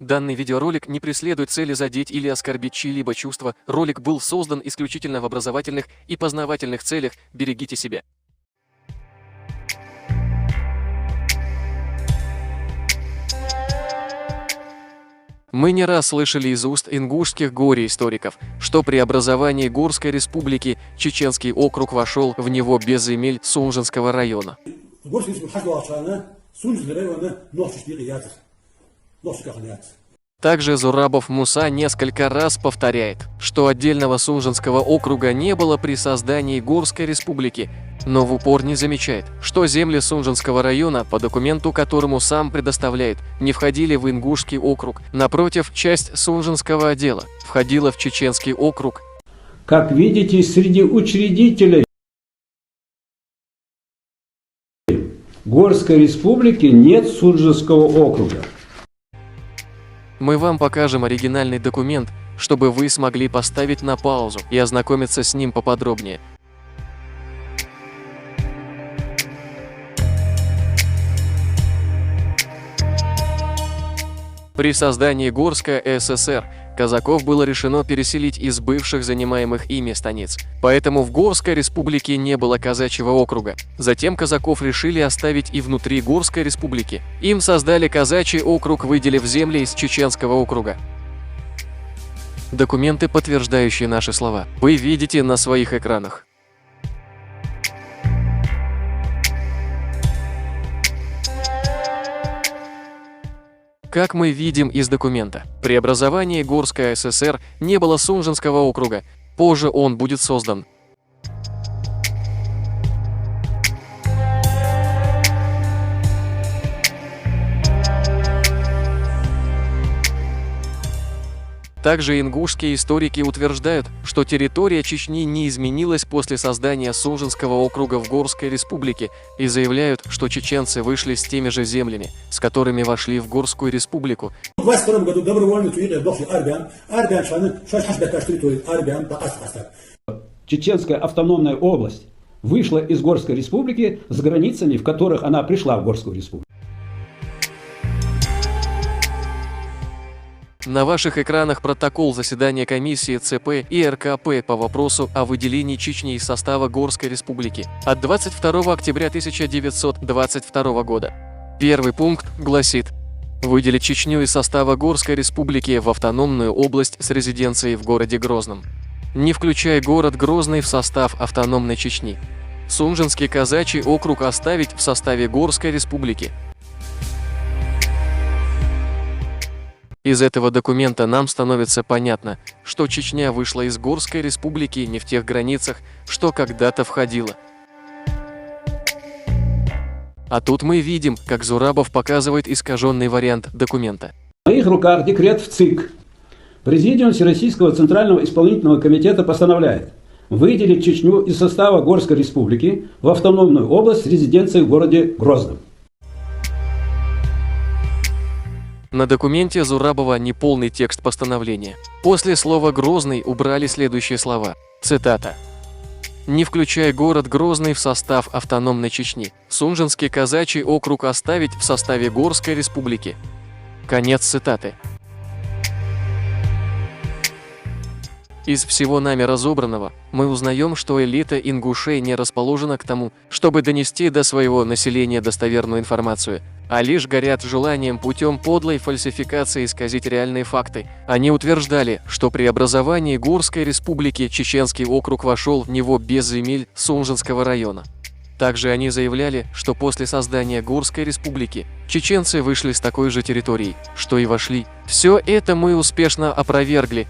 Данный видеоролик не преследует цели задеть или оскорбить чьи-либо чувства. Ролик был создан исключительно в образовательных и познавательных целях. Берегите себя. Мы не раз слышали из уст ингушских горе-историков, что при образовании Горской республики Чеченский округ вошел в него без земель Сунжинского района. Также Зурабов Муса несколько раз повторяет, что отдельного Сунжинского округа не было при создании Горской республики, но в упор не замечает, что земли Сунжинского района, по документу которому сам предоставляет, не входили в Ингушский округ. Напротив, часть Сунжинского отдела входила в Чеченский округ. Как видите, среди учредителей Горской республики нет Сунжинского округа. Мы вам покажем оригинальный документ, чтобы вы смогли поставить на паузу и ознакомиться с ним поподробнее. При создании Горской ССР казаков было решено переселить из бывших занимаемых ими станиц, поэтому в Горской республике не было казачьего округа. Затем казаков решили оставить и внутри Горской республики. Им создали казачий округ, выделив земли из Чеченского округа. Документы, подтверждающие наши слова, вы видите на своих экранах. Как мы видим из документа, при образовании Горской ССР не было Сунжинского округа, позже он будет создан. Также ингушские историки утверждают, что территория Чечни не изменилась после создания Сунжинского округа в Горской республике и заявляют, что чеченцы вышли с теми же землями, с которыми вошли в Горскую республику. В 22 году добровольно вошли Чеченская автономная область вышла из Горской республики с границами, в которых она пришла в Горскую республику. На ваших экранах протокол заседания комиссии ЦП и РКП по вопросу о выделении Чечни из состава Горской республики от 22 октября 1922 года. Первый пункт гласит: выделить Чечню из состава Горской республики в автономную область с резиденцией в городе Грозном, не включая город Грозный в состав автономной Чечни. Сунжинский казачий округ оставить в составе Горской республики. Из этого документа нам становится понятно, что Чечня вышла из Горской республики не в тех границах, что когда-то входила. А тут мы видим, как Зурабов показывает искаженный вариант документа. В моих руках декрет в ЦИК. Президиум Всероссийского Центрального исполнительного комитета постановляет выделить Чечню из состава Горской республики в автономную область с резиденцией в городе Грозном. На документе Зурабова неполный текст постановления. После слова «Грозный» убрали следующие слова. Цитата. «Не включая город Грозный в состав автономной Чечни, Сунжинский казачий округ оставить в составе Горской республики». Конец цитаты. Из всего нами разобранного, мы узнаем, что элита ингушей не расположена к тому, чтобы донести до своего населения достоверную информацию, а лишь горят желанием путем подлой фальсификации исказить реальные факты. Они утверждали, что при образовании Горской республики Чеченский округ вошел в него без земель Сунжинского района. Также они заявляли, что после создания Горской республики чеченцы вышли с такой же территории, что и вошли. Все это мы успешно опровергли,